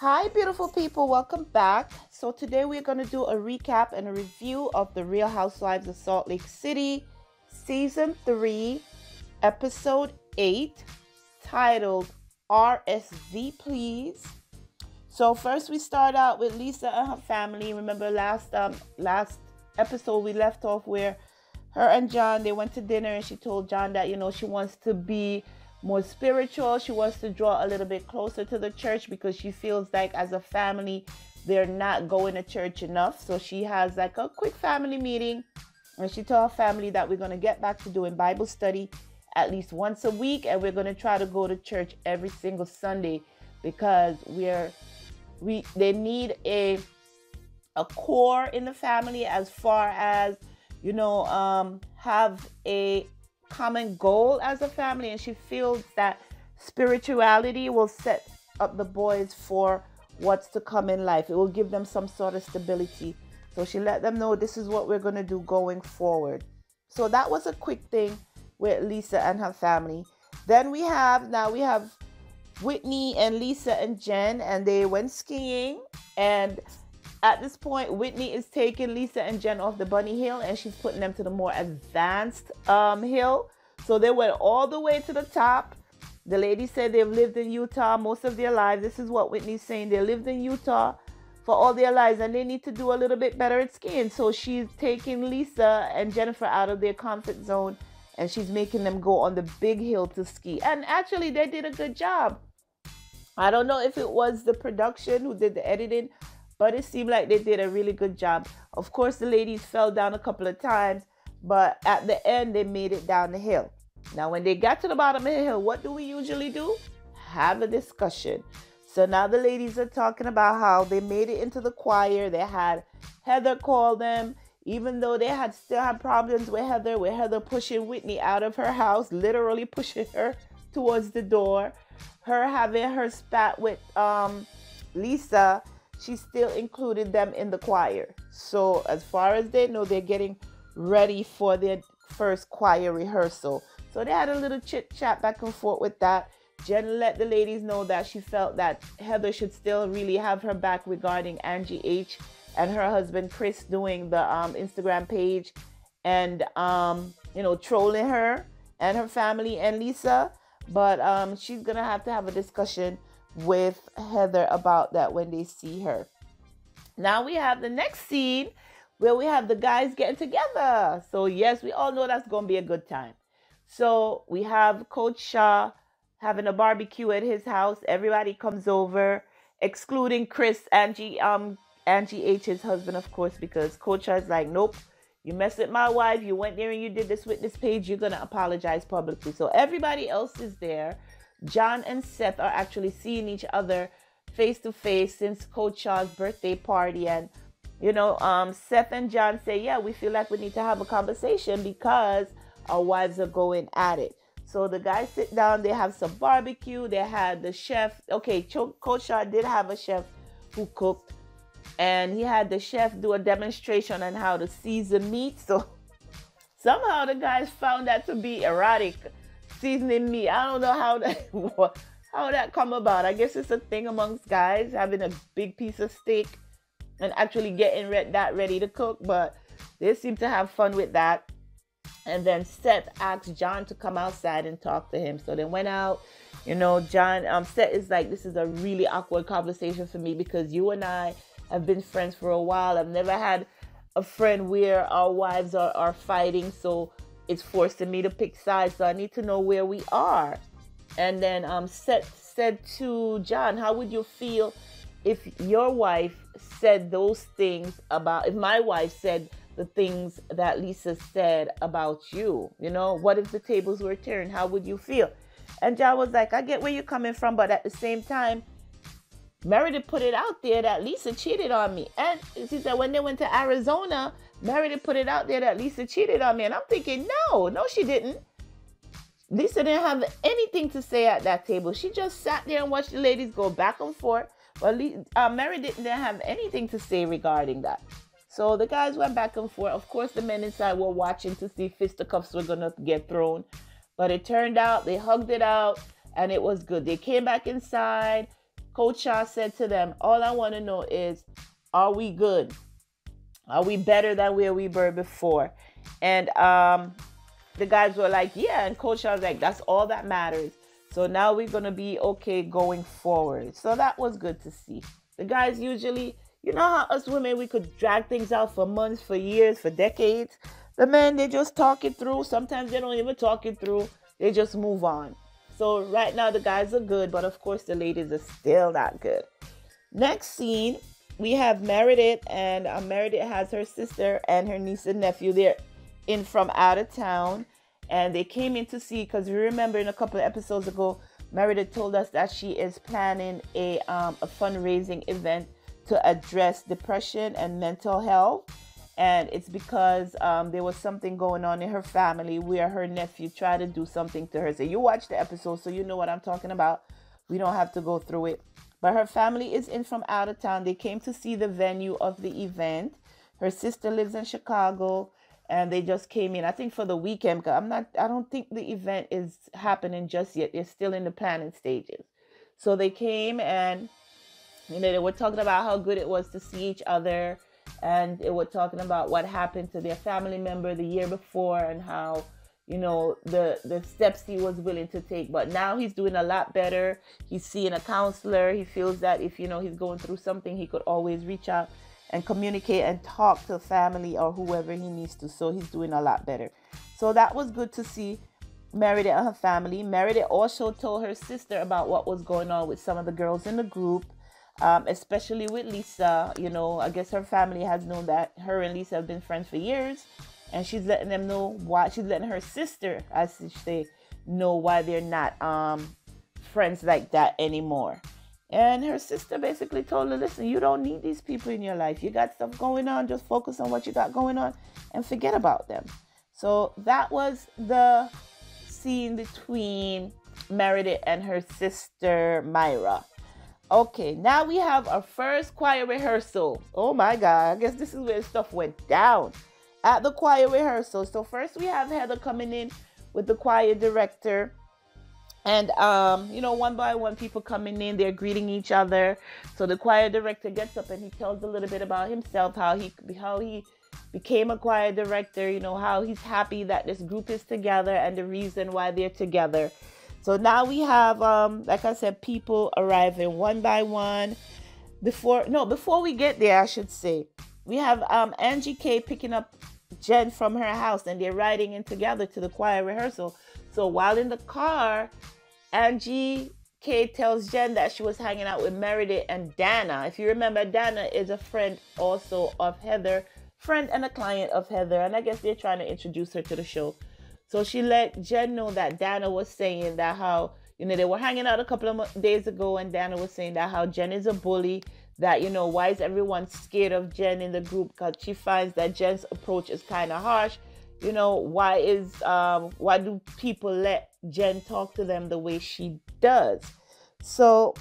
Hi, beautiful people. Welcome back. So today we're going to do a recap and a review of the Real Housewives of Salt Lake City, Season 3, Episode 8, titled RSV Please. So first we start out with Lisa and her family. Remember last episode we left off where her and John, they went to dinner and she told John that, she wants to be more spiritual. She wants to draw a little bit closer to the church because she feels like as a family, they're not going to church enough. So she has like a quick family meeting and she told her family that we're going to get back to doing Bible study at least once a week. And we're going to try to go to church every single Sunday because they need a core in the family as far as, have a common goal as a family, and she feels that spirituality will set up the boys for what's to come in life. It will give them some sort of stability. So she let them know this is what we're going to do going forward. So that was a quick thing with Lisa and her family. Then we have Whitney and Lisa and Jen, and they went skiing. And at this point, Whitney is taking Lisa and Jen off the bunny hill and she's putting them to the more advanced hill. So they went all the way to the top. The lady said they've lived in Utah most of their lives. This is what Whitney's saying. They lived in Utah for all their lives and they need to do a little bit better at skiing. So she's taking Lisa and Jennifer out of their comfort zone and she's making them go on the big hill to ski. And actually, they did a good job. I don't know if it was the production who did the editing, but it seemed like they did a really good job. Of course, the ladies fell down a couple of times, but at the end, they made it down the hill. Now, when they got to the bottom of the hill, what do we usually do? Have a discussion. So now the ladies are talking about how they made it into the choir. They had Heather call them, even though they still had problems with Heather pushing Whitney out of her house, literally pushing her towards the door. Her having her spat with Lisa, she still included them in the choir. So as far as they know, they're getting ready for their first choir rehearsal. So they had a little chit chat back and forth with that. Jen let the ladies know that she felt that Heather should still really have her back regarding Angie H and her husband Chris doing the Instagram page and trolling her and her family and Lisa. But she's gonna have to have a discussion with Heather about that when they see her. Now we have the next scene where we have the guys getting together. So yes, we all know that's going to be a good time. So we have Coach Shah having a barbecue at his house. Everybody comes over, excluding Chris, Angie H's husband, of course, because Coach Shah is like, nope, you messed with my wife. You went there and you did this with this page. You're going to apologize publicly. So everybody else is there. John and Seth are actually seeing each other face to face since Coach Shah's birthday party. And, Seth and John say, yeah, we feel like we need to have a conversation because our wives are going at it. So the guys sit down, they have some barbecue. They had the chef. Okay, Coach Shah did have a chef who cooked. And he had the chef do a demonstration on how to season meat. So somehow the guys found that to be erotic. Seasoning meat. I don't know how that come about. I guess it's a thing amongst guys having a big piece of steak and actually getting that ready to cook. But they seem to have fun with that. And then Seth asked John to come outside and talk to him. So they went out. John, Seth is like, this is a really awkward conversation for me because you and I have been friends for a while. I've never had a friend where our wives are fighting. So it's forcing me to pick sides, so I need to know where we are. And then Seth said to John, how would you feel if your wife said those things if my wife said the things that Lisa said about you? What if the tables were turned? How would you feel? And John was like, I get where you're coming from, but at the same time, Meredith put it out there that Lisa cheated on me. And she said when they went to Arizona, Meredith put it out there that Lisa cheated on me. And I'm thinking, no, she didn't. Lisa didn't have anything to say at that table. She just sat there and watched the ladies go back and forth. But Meredith didn't have anything to say regarding that. So the guys went back and forth. Of course, the men inside were watching to see if fisticuffs were going to get thrown. But it turned out they hugged it out and it was good. They came back inside. Coach Shah said to them, all I want to know is, are we good? Are we better than where we were before? And the guys were like, yeah. And Coach Shah was like, that's all that matters. So now we're going to be okay going forward. So that was good to see. The guys usually, you know how us women, we could drag things out for months, for years, for decades. The men, they just talk it through. Sometimes they don't even talk it through. They just move on. So right now the guys are good, but of course the ladies are still not good. Next scene, we have Meredith, and Meredith has her sister and her niece and nephew. They're in from out of town, and they came in to see, because we remember in a couple of episodes ago, Meredith told us that she is planning a fundraising event to address depression and mental health. And it's because there was something going on in her family where her nephew tried to do something to her. So you watch the episode, so you know what I'm talking about. We don't have to go through it. But her family is in from out of town. They came to see the venue of the event. Her sister lives in Chicago, and they just came in, I think, for the weekend. Because I don't think the event is happening just yet. They're still in the planning stages. So they came, and they were talking about how good it was to see each other. And they were talking about what happened to their family member the year before, and how, the steps he was willing to take. But now he's doing a lot better. He's seeing a counselor. He feels that if, he's going through something, he could always reach out and communicate and talk to family or whoever he needs to. So he's doing a lot better. So that was good to see Meredith and her family. Meredith also told her sister about what was going on with some of the girls in the group. Especially with Lisa. I guess her family has known that her and Lisa have been friends for years, and she's letting them know why. She's letting her sister, as she say, know why they're not friends like that anymore. And her sister basically told her, listen, you don't need these people in your life. You got stuff going on. Just focus on what you got going on and forget about them. So that was the scene between Meredith and her sister Myra. Okay, now we have our first choir rehearsal. Oh my God, I guess this is where stuff went down at the choir rehearsal. So first we have Heather coming in with the choir director. And, one by one, people coming in, they're greeting each other. So the choir director gets up and he tells a little bit about himself, how he became a choir director, how he's happy that this group is together and the reason why they're together. So now we have, like I said, people arriving one by one. Before we get there, I should say, we have Angie K picking up Jen from her house, and they're riding in together to the choir rehearsal. So while in the car, Angie K tells Jen that she was hanging out with Meredith and Dana. If you remember, Dana is a friend also of Heather, friend and a client of Heather, and I guess they're trying to introduce her to the show. So she let Jen know that Dana was saying that how, they were hanging out a couple of days ago, and Dana was saying that how Jen is a bully, that, why is everyone scared of Jen in the group? Because she finds that Jen's approach is kind of harsh. Why do people let Jen talk to them the way she does? So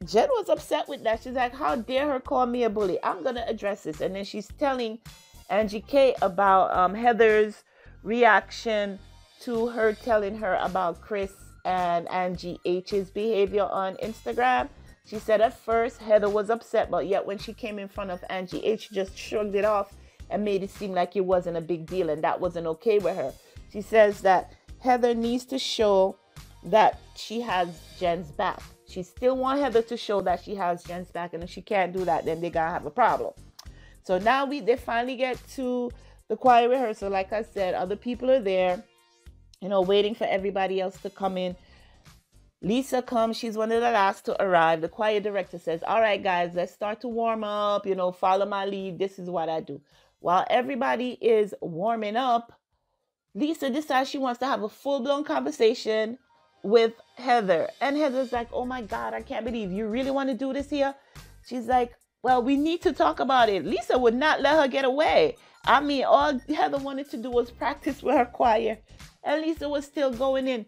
Jen was upset with that. She's like, how dare her call me a bully? I'm going to address this. And then she's telling Angie K about Heather's reaction to her telling her about Chris and Angie H's behavior on Instagram. She said at first Heather was upset, but yet when she came in front of Angie H, she just shrugged it off and made it seem like it wasn't a big deal, and that wasn't okay with her. She says that Heather needs to show that she has Jen's back. She still wants Heather to show that she has Jen's back, and if she can't do that, then they're gonna have a problem. So now they finally get to the choir rehearsal. Like I said, other people are there, waiting for everybody else to come in. Lisa comes. She's one of the last to arrive. The choir director says, all right, guys, let's start to warm up. Follow my lead. This is what I do. While everybody is warming up, Lisa decides she wants to have a full-blown conversation with Heather. And Heather's like, oh my God, I can't believe you really want to do this here? She's like, well, we need to talk about it. Lisa would not let her get away. I mean, all Heather wanted to do was practice with her choir, and Lisa was still going in.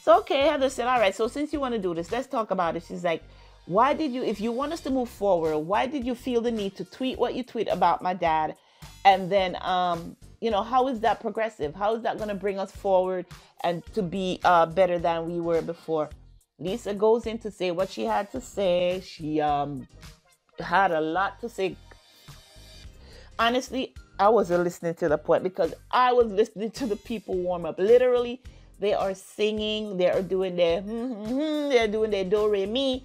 So, okay, Heather said, all right, so since you want to do this, let's talk about it. She's like, why did you, if you want us to move forward, why did you feel the need to tweet what you tweet about my dad? And then, how is that progressive? How is that going to bring us forward and to be better than we were before? Lisa goes in to say what she had to say. She had a lot to say. Honestly, I wasn't listening to the point because I was listening to the people warm up. Literally, they are singing, they are doing their they're doing their do re mi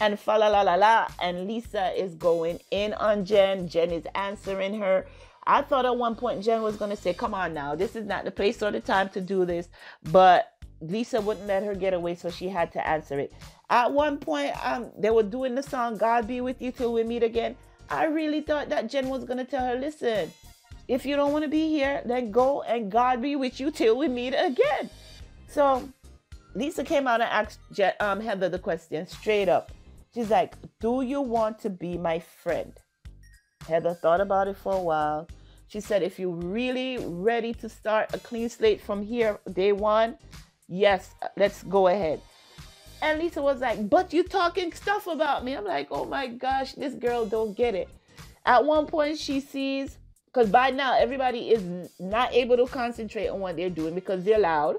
and fa la la la la. And Lisa is going in on Jen. Jen is answering her. I thought at one point Jen was going to say, come on now, this is not the place or the time to do this. But Lisa wouldn't let her get away, so she had to answer it. At one point, they were doing the song, God Be With You Till We Meet Again. I really thought that Jen was going to tell her, listen, if you don't want to be here, then go and God be with you till we meet again. So Lisa came out and asked Heather the question straight up. She's like, do you want to be my friend? Heather thought about it for a while. She said, if you're really ready to start a clean slate from here, day one, yes, let's go ahead. And Lisa was like, but you talking stuff about me. I'm like, oh my gosh, this girl don't get it. At one point she sees, because by now everybody is not able to concentrate on what they're doing because they're loud.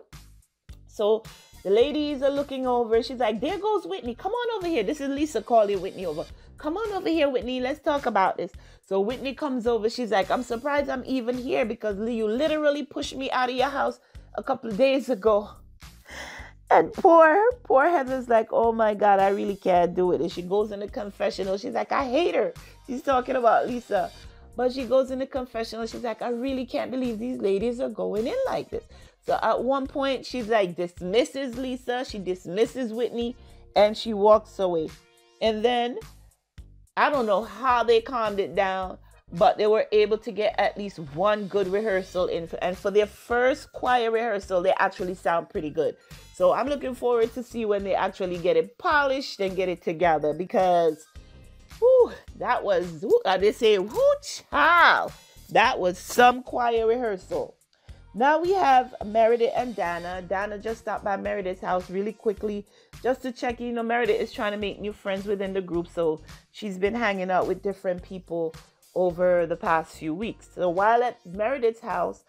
So the ladies are looking over. She's like, there goes Whitney. Come on over here. This is Lisa calling Whitney over. Come on over here, Whitney. Let's talk about this. So Whitney comes over. She's like, I'm surprised I'm even here because you literally pushed me out of your house a couple of days ago. And poor Heather's like, oh my God, I really can't do it. And she goes in the confessional. She's like, I hate her. She's talking about Lisa. But she goes in the confessional. She's like, I really can't believe these ladies are going in like this. So at one point, she's like, dismisses Lisa. She dismisses Whitney. And she walks away. And then, I don't know how they calmed it down, but they were able to get at least one good rehearsal in. And for their first choir rehearsal, they actually sound pretty good. So I'm looking forward to see when they actually get it polished and get it together, because whew, that was, they say, whoo, child, that was some choir rehearsal. Now we have Meredith and Dana. Dana just stopped by Meredith's house really quickly just to check. You know, Meredith is trying to make new friends within the group, so she's been hanging out with different people over the past few weeks. So while at Meredith's house,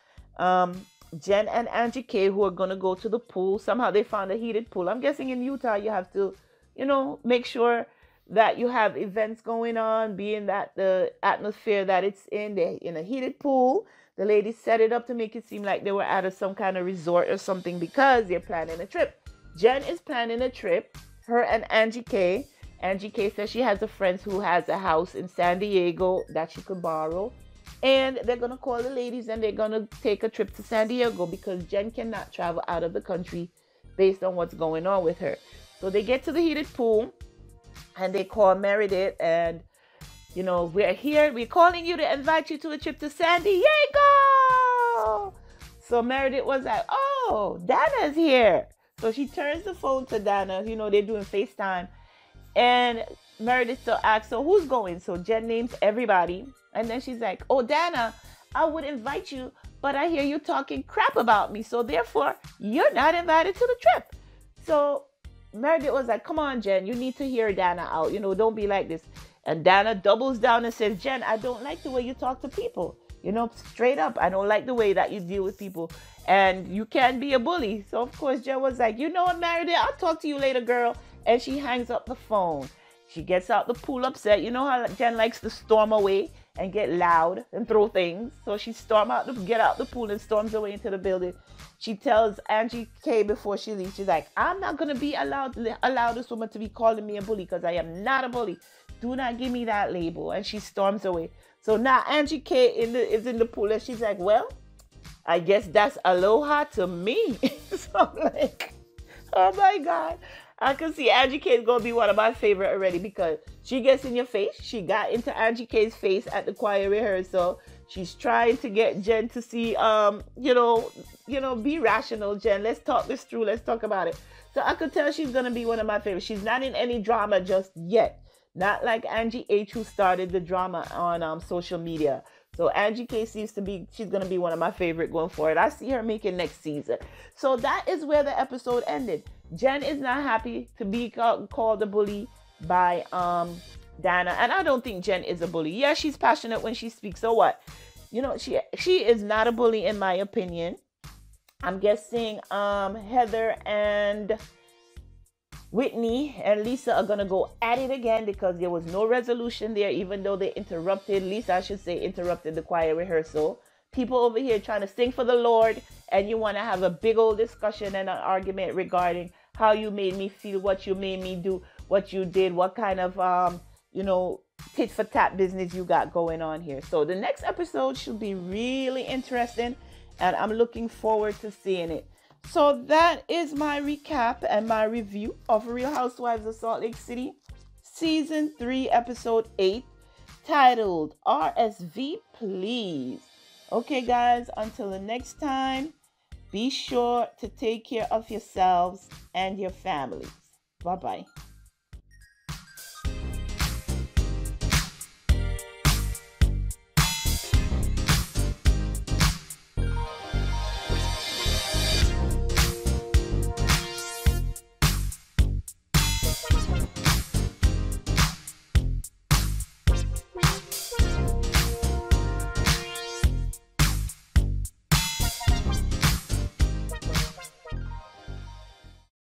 Jen and Angie K, who are going to go to the pool, somehow they found a heated pool. I'm guessing in Utah you have to, you know, make sure that you have events going on, being that the atmosphere that it's in a heated pool. The ladies set it up to make it seem like they were at some kind of resort or something because they're planning a trip. Jen is planning a trip, her and Angie K. Angie K says she has a friend who has a house in San Diego that she could borrow. And they're going to call the ladies and they're going to take a trip to San Diego because Jen cannot travel out of the country based on what's going on with her. So they get to the heated pool and they call Meredith and, you know, we're here. We're calling you to invite you to a trip to San Diego. So Meredith was like, oh, Dana's here. So she turns the phone to Dana. You know, they're doing FaceTime. And Meredith still asks, so who's going? So Jen names everybody. And then she's like, oh, Dana, I would invite you, but I hear you talking crap about me. So therefore, you're not invited to the trip. So Meredith was like, come on, Jen, you need to hear Dana out. You know, don't be like this. And Dana doubles down and says, Jen, I don't like the way you talk to people. You know, straight up, I don't like the way that you deal with people. And you can't be a bully. So, of course, Jen was like, you know what, Meredith, I'll talk to you later, girl. And she hangs up the phone. She gets out the pool upset. You know how Jen likes to storm away and get loud and throw things. So she get out the pool and storms away into the building. She tells Angie K before she leaves, she's like, I'm not going to be allowed this woman to be calling me a bully because I am not a bully. Do not give me that label. And she storms away. So now Angie K is in the pool and she's like, well, I guess that's aloha to me. So I'm like, oh my God. I can see Angie K is going to be one of my favorite already because she gets in your face. She got into Angie K's face at the choir rehearsal. She's trying to get Jen to see, be rational, Jen. Let's talk this through. Let's talk about it. So I could tell she's going to be one of my favorites. She's not in any drama just yet. Not like Angie H, who started the drama on social media. So Angie K she's going to be one of my favorite going forward. I see her making next season. So that is where the episode ended. Jen is not happy to be called a bully by Dana. And I don't think Jen is a bully. Yeah, she's passionate when she speaks. So what? You know, she is not a bully in my opinion. I'm guessing Heather and Whitney and Lisa are gonna go at it again because there was no resolution there, even though they interrupted, Lisa, I should say, interrupted the choir rehearsal. People over here trying to sing for the Lord, and you want to have a big old discussion and an argument regarding how you made me feel, what you made me do, what you did, what kind of tit for tat business you got going on here. So the next episode should be really interesting, and I'm looking forward to seeing it. So that is my recap and my review of Real Housewives of Salt Lake City, Season 3, Episode 8, titled RSV Please. Okay, guys, until the next time, be sure to take care of yourselves and your families. Bye-bye.